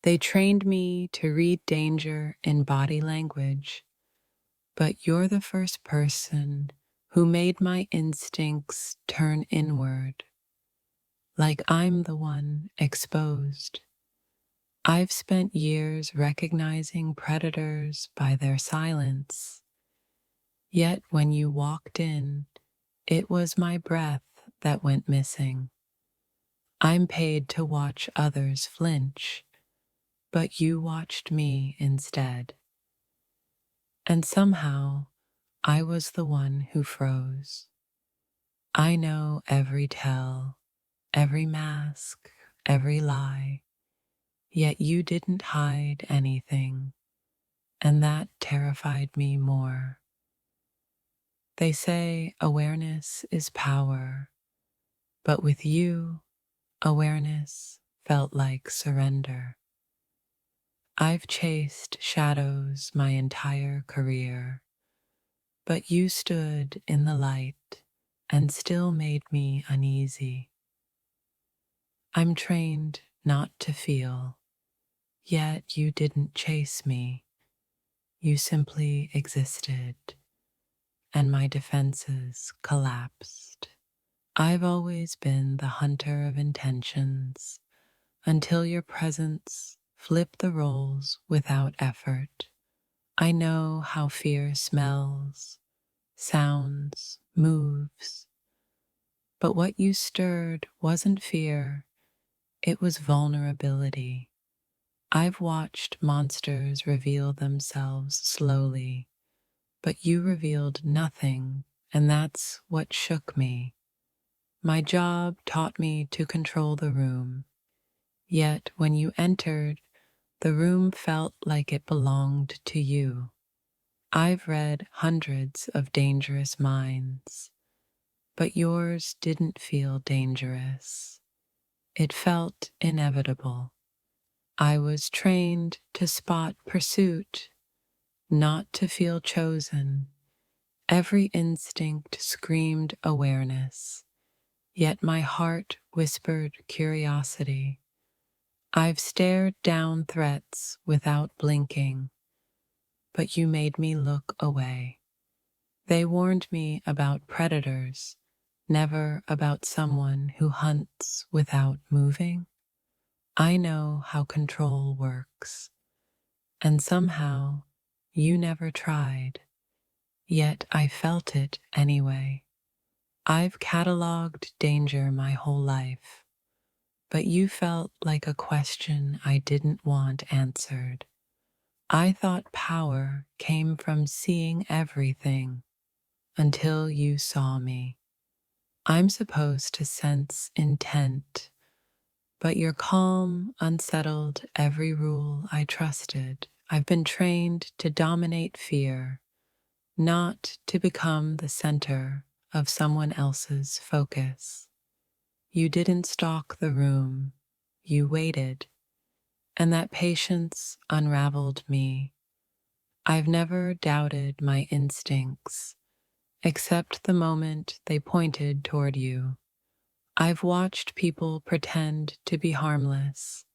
They trained me to read danger in body language, but you're the first person who made my instincts turn inward, like I'm the one exposed. I've spent years recognizing predators by their silence, yet when you walked in, it was my breath that went missing. I'm paid to watch others flinch, but you watched me instead. And somehow, I was the one who froze. I know every tell, every mask, every lie, yet you didn't hide anything, and that terrified me more. They say awareness is power, but with you, awareness felt like surrender. I've chased shadows my entire career, but you stood in the light and still made me uneasy. I'm trained not to feel, yet you didn't chase me. You simply existed, and my defenses collapsed. I've always been the hunter of intentions until your presence flipped the roles without effort. I know how fear smells, sounds, moves, but what you stirred wasn't fear, it was vulnerability. I've watched monsters reveal themselves slowly, but you revealed nothing, and that's what shook me. My job taught me to control the room, yet when you entered, the room felt like it belonged to you. I've read hundreds of dangerous minds, but yours didn't feel dangerous. It felt inevitable. I was trained to spot pursuit, not to feel chosen. Every instinct screamed awareness, yet my heart whispered curiosity. I've stared down threats without blinking, but you made me look away. They warned me about predators, never about someone who hunts without moving. I know how control works, and somehow you never tried, yet I felt it anyway. I've cataloged danger my whole life, but you felt like a question I didn't want answered. I thought power came from seeing everything until you saw me. I'm supposed to sense intent, but your calm unsettled every rule I trusted. I've been trained to dominate fear, not to become the center of someone else's focus. You didn't stalk the room, you waited, and that patience unraveled me. I've never doubted my instincts, except the moment they pointed toward you. I've watched people pretend to be harmless,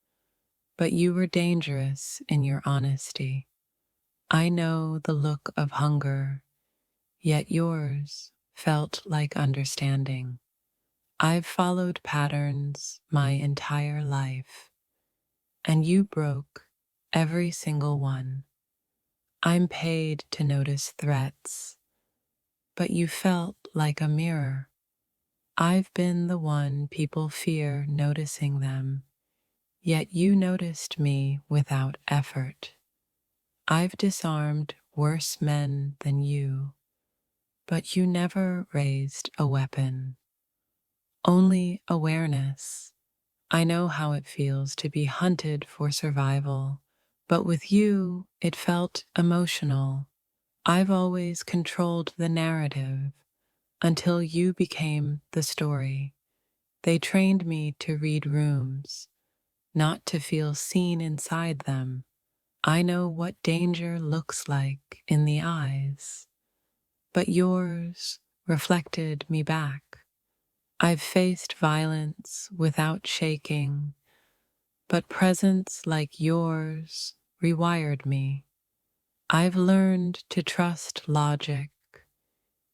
but you were dangerous in your honesty. I know the look of hunger, yet yours felt like understanding. I've followed patterns my entire life, and you broke every single one. I'm paid to notice threats, but you felt like a mirror. I've been the one people fear noticing them, yet you noticed me without effort. I've disarmed worse men than you, but you never raised a weapon. Only awareness. I know how it feels to be hunted for survival, but with you, it felt emotional. I've always controlled the narrative until you became the story. They trained me to read rooms, not to feel seen inside them. I know what danger looks like in the eyes, but yours reflected me back. I've faced violence without shaking, But presence like yours rewired me. I've learned to trust logic,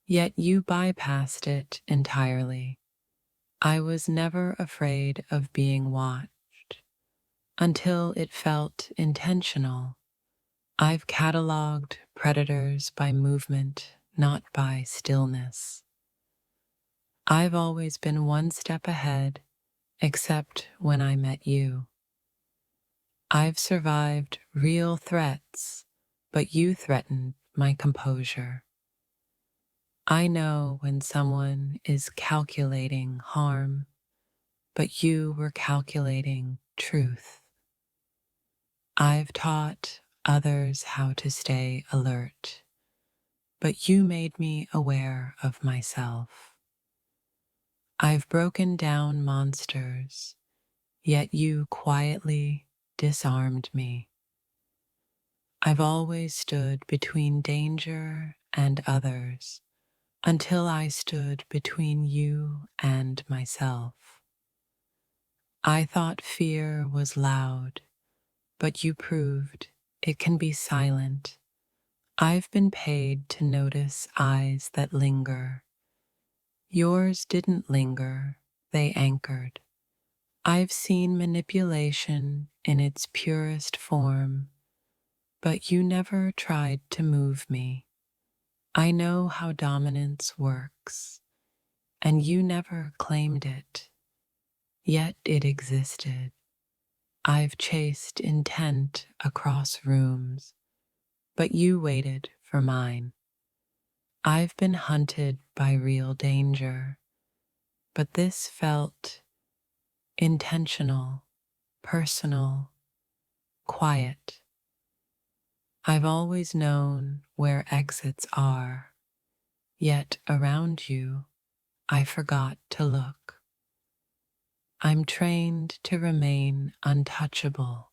yet you bypassed it entirely. I was never afraid of being watched until it felt intentional. I've cataloged predators by movement, not by stillness. I've always been one step ahead, except when I met you. I've survived real threats, but you threatened my composure. I know when someone is calculating harm, but you were calculating truth. I've taught others how to stay alert, but you made me aware of myself. I've broken down monsters, yet you quietly disarmed me. I've always stood between danger and others until I stood between you and myself. I thought fear was loud, but you proved it can be silent. I've been paid to notice eyes that linger. Yours didn't linger, they anchored. I've seen manipulation in its purest form, but you never tried to move me. I know how dominance works, and you never claimed it, yet it existed. I've chased intent across rooms, but you waited for mine. I've been hunted by real danger, but this felt intentional, personal, quiet. I've always known where exits are, yet around you, I forgot to look. I'm trained to remain untouchable,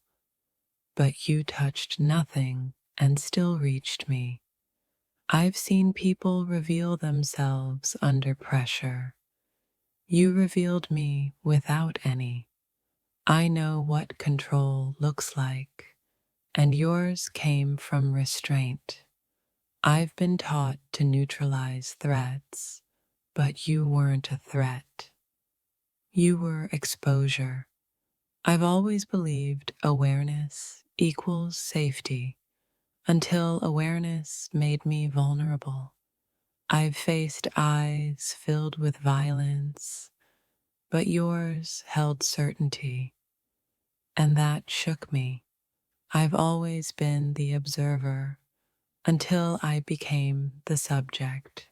but you touched nothing and still reached me. I've seen people reveal themselves under pressure. You revealed me without any. I know what control looks like, and yours came from restraint. I've been taught to neutralize threats, but you weren't a threat. You were exposure. I've always believed awareness equals safety until awareness made me vulnerable. I've faced eyes filled with violence, but yours held certainty, and that shook me. I've always been the observer until I became the subject.